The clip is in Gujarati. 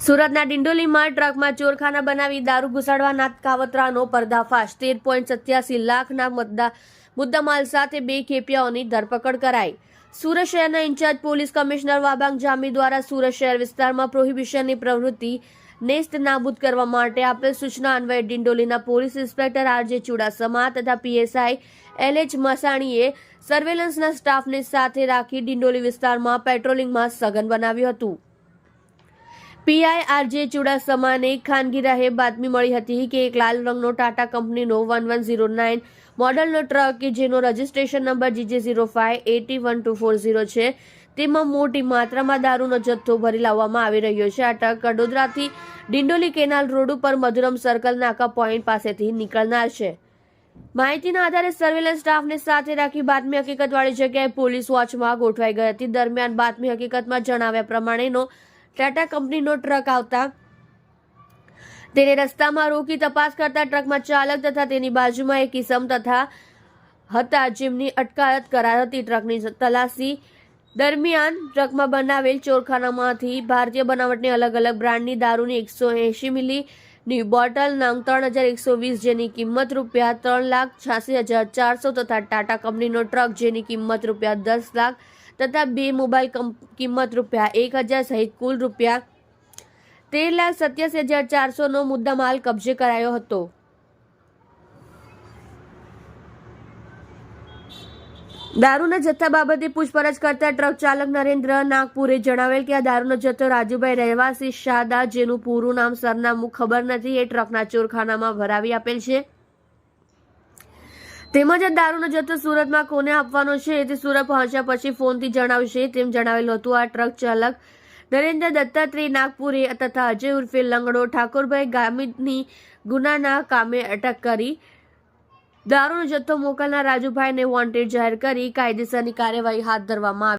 સુરતના ડિંડોલીમાં ટ્રકમાં ચોરખાના બનાવી દારૂ ઘુસાડવાના કાવતરાનો પર્દાફાશ। 13.87 લાખના મુદ્દામાલ સાથે 2 ખેપિયાઓની ધરપકડ કરાઈ। સુરત શહેરના ઇન્ચાર્જ પોલીસ કમિશનર વાબાંગ જામી દ્વારા સુરત શહેર વિસ્તારમાં પ્રોહિબિશનની પ્રવૃત્તિ નેસ્ત નાબૂદ કરવા માટે આપેલ સૂચના અન્વયે ડિંડોલીના પોલીસ ઇન્સ્પેક્ટર આરજે ચુડાસમા તથા પીએસઆઈ એલએચ મસાણીએ સર્વેલન્સના સ્ટાફને સાથે રાખી ડિંડોલી વિસ્તારમાં પેટ્રોલિંગમાં સઘન બનાવ્યું હતું। પીઆઈ આરજે ચુડાસમાને ખાનગી રાહે બાતમી મળી હતી કે એક લાલ રંગનો ટાટા કંપનીનો 1109 મોડલનો ટ્રક કે જેનો રજિસ્ટ્રેશન નંબર GJ05801240 છે તેમાં મોટી માત્રામાં દારૂનો જથ્થો ભરી લાવવામાં આવી રહ્યો છે। આ ટ્રક કડોદરાથી ડિંડોલી કેનાલ રોડ ઉપર મધુરમ સર્કલ નાકા પોઈન્ટ પાસેથી નીકળનાર છે। માહિતીના આધારે સર્વેલન્સ સ્ટાફને સાથે રાખી બાતમી હકીકતવાળી જગ્યાએ પોલીસ વોચમાં ગોઠવાઈ ગઈ હતી। દરમિયાન બાતમી હકીકતમાં જણાવ્યા પ્રમાણેનો ટાટા કંપનીનો ટ્રક આવતા તેને રસ્તામાં રોકી તપાસ કરતા ટ્રકમાં ચાલક તથા તેની બાજુમાં એક ઇસમ તથા હતા જેમની અટકાયત કરાઈ હતી। ટ્રકની તલાશી દરમિયાન ટ્રકમાં બનાવેલ ચોરખાનામાંથી ભારતીય બનાવટની અલગ અલગ બ્રાન્ડની દારૂની 180 મિલીની બોટલ નંગ 3120 જેની કિંમત રૂપિયા 3,86,400 તથા ટાટા કંપનીનો ટ્રક જેની કિંમત રૂપિયા 10 લાખ તથા 2 મોબાઈલ કિંમત રૂપિયા 1,000 સહિત કુલ રૂપિયા 13,87,400 નો મુદ્દામાલ કબજે કરાયો હતો। દારૂના જથ્થા બાબતે પૂછપરછ કરતા ટ્રક ચાલક નરેન્દ્ર નાગપુરે જણાવેલ કે આ દારૂનો જથ્થો રાજુભાઈ રહેવાસી શાદા જેનું પૂરું નામ સરનામું ખબર નથી એ ટ્રકના ચોરખાનામાં ભરાવી આપેલ છે તેમજ દારૂનો જથ્થો સુરતમાં કોને આપવાનો છે તે સુરત પહોંચ્યા પછી ફોનથી જણાવશે તેમ જણાવેલું હતું। આ ટ્રક ચાલક નરેન્દ્ર દત્તાત્રેય નાગપુરે તથા અજય ઉર્ફે લંગડો ઠાકોરભાઈ ગામિતની ગુનાના કામે અટક કરી દારૂનો જથ્થો મોકલનાર રાજુભાઈને વોન્ટેડ જાહેર કરી કાયદેસરની કાર્યવાહી હાથ ધરવામાં આવી।